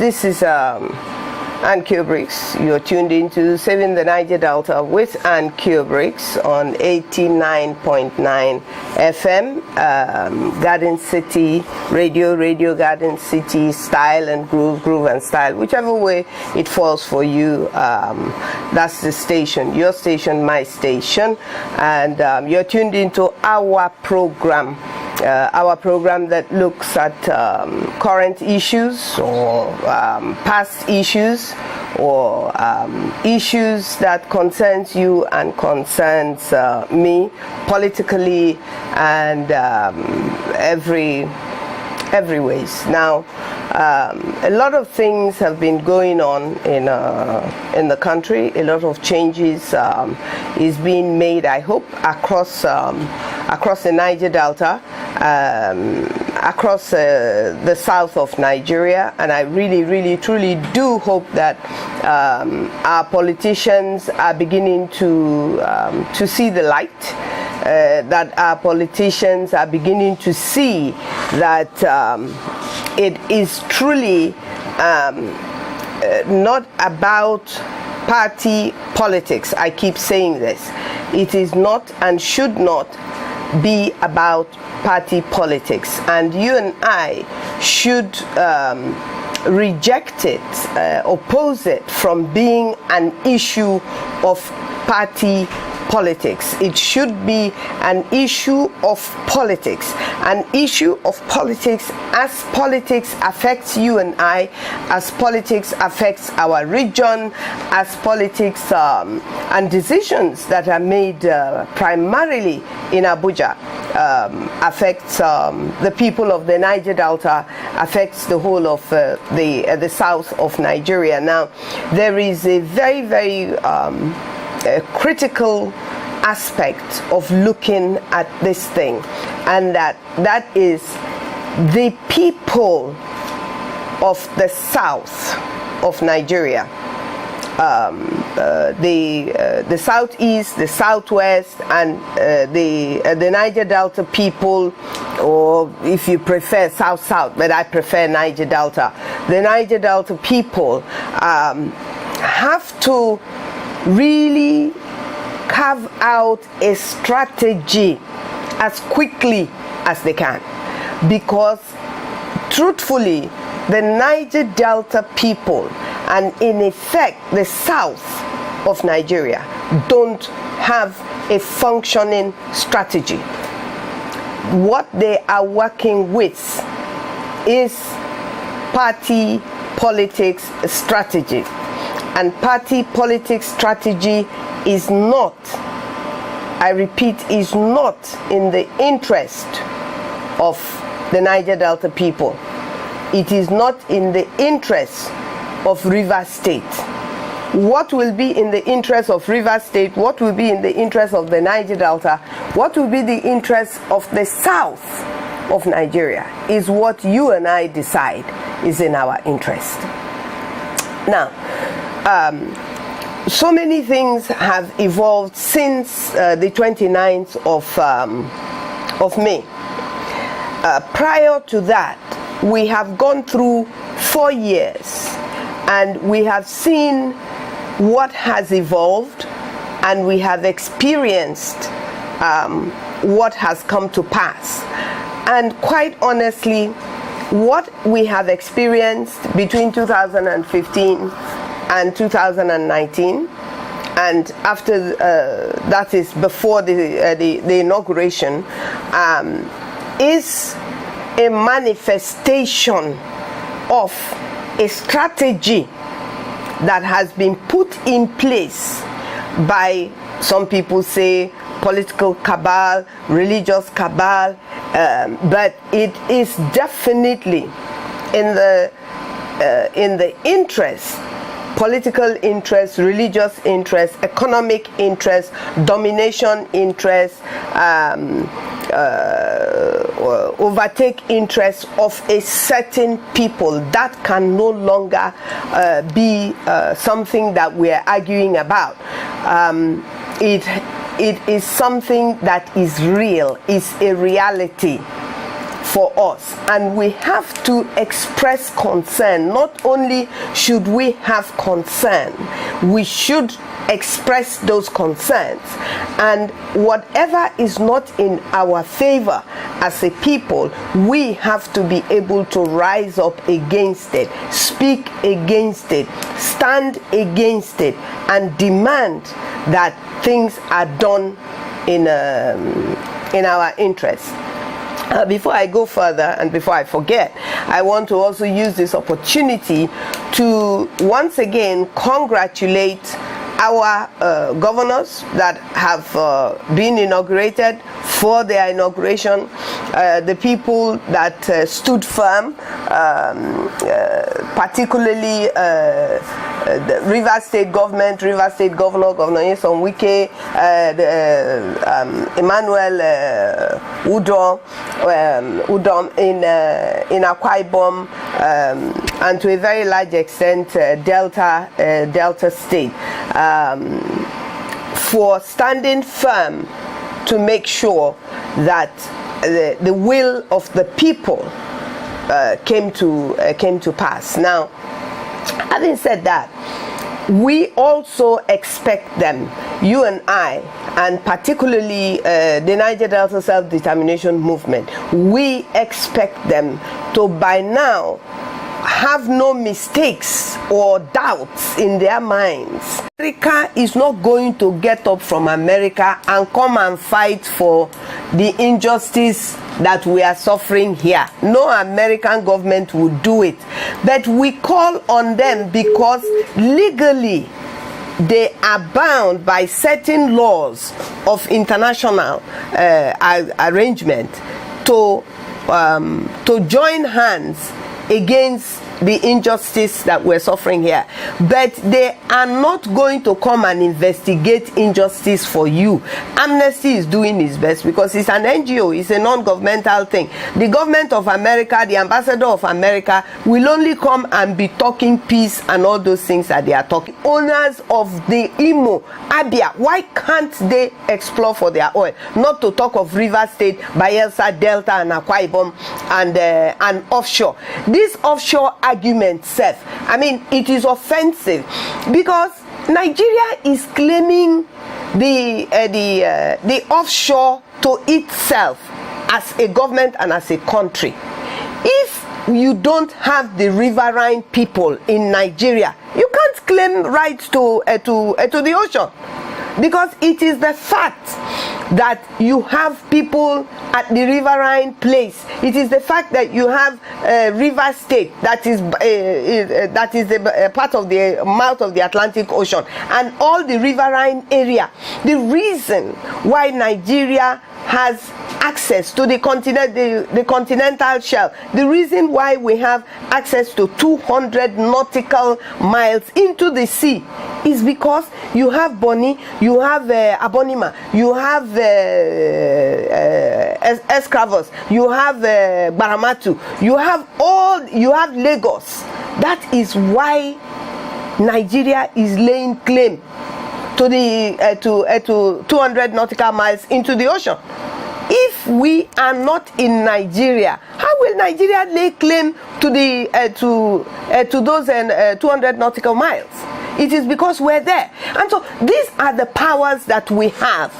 This is Annkio Briggs. You're tuned into Saving the Niger Delta with Annkio Briggs on 89.9 FM, Garden City Radio Garden City, Style and Groove and Style, whichever way it falls for you. That's the station, your station, my station, and you're tuned into our program that looks at current issues or past issues or issues that concerns you and concerns me politically and every ways. Now, a lot of things have been going on in the country. A lot of changes is being made, I hope, across the Niger Delta, across the south of Nigeria, and I really truly do hope that our politicians are beginning to see the light, that our politicians are beginning to see that it is truly not about party politics. I keep saying this. It is not and should not be about party politics, and you and I should reject it, oppose it from being an issue of party politics. It should be an issue of politics, an issue of politics as politics affects you and I, as politics affects our region, as politics and decisions that are made primarily in Abuja affects the people of the Niger Delta, affects the whole of the south of Nigeria. Now, there is a very critical aspect of looking at this thing, and that is the people of the south of Nigeria, the southeast, the southwest, and the Niger Delta people, or if you prefer south, but I prefer Niger Delta. The Niger Delta people have to really carve out a strategy as quickly as they can, because truthfully the Niger Delta people, and in effect the south of Nigeria, don't have a functioning strategy. What they are working with is party politics strategy, and party politics strategy is not, I repeat, is not in the interest of the Niger Delta people. It is not in the interest of Rivers State. What will be in the interest of Rivers State? What will be in the interest of the Niger Delta? What will be the interest of the south of Nigeria is what you and I decide is in our interest. Now, so many things have evolved since the 29th of May. Prior to that, we have gone through 4 years, and we have seen what has evolved, and we have experienced what has come to pass. And quite honestly, what we have experienced between 2015 and 2019, and after that is before the inauguration, is a manifestation of a strategy that has been put in place by, some people say, political cabal, religious cabal, but it is definitely in the interest, political interest, religious interest, economic interest, domination interest, overtake interest of a certain people. That can no longer be something that we are arguing about. It is something that is real, is a reality for us, and we have to express concern. Not only should we have concern, we should express those concerns, and whatever is not in our favor as a people, we have to be able to rise up against it, speak against it, stand against it, and demand that things are done in our interest. Before I go further and before I forget, I want to also use this opportunity to once again congratulate our governors that have been inaugurated for their inauguration, the people that stood firm, particularly the Rivers State government, Rivers State Governor Nyesom Wike, Emmanuel Udom in Akwa Ibom, and to a very large extent Delta State, for standing firm to make sure that the will of the people came to pass. Now, having said that, we also expect them, you and I, and particularly the Niger Delta Self-Determination Movement, we expect them to by now have no mistakes or doubts in their minds. America is not going to get up from America and come and fight for the injustice that we are suffering here. No American government will do it. But we call on them because legally they are bound by certain laws of international arrangement to join hands against the injustice that we're suffering here. But they are not going to come and investigate injustice for you. Amnesty is doing its best because it's an NGO, it's a non-governmental thing. The government of America, the ambassador of America, will only come and be talking peace and all those things that they are talking. Owners of the Imo, Abia, why can't they explore for their oil? Not to talk of Rivers State, Bayelsa, Delta, and Akwa Ibom, and offshore. This offshore argument self, I mean, it is offensive because Nigeria is claiming the offshore to itself as a government and as a country. If you don't have the riverine people in Nigeria, you can't claim rights to the ocean, because it is the fact that you have people at the riverine place. It is the fact that you have River State that is a part of the mouth of the Atlantic Ocean and all the riverine area. The reason why Nigeria has access to the continental shelf, the reason why we have access to 200 nautical miles into the sea, is because you have Boni, you have Abonima, you have Escravos, you have Baramatu, you have Lagos. That is why Nigeria is laying claim to the to 200 nautical miles into the ocean. If we are not in Nigeria, how will Nigeria lay claim to the to those 200 nautical miles? It is because we're there. And so these are the powers that we have.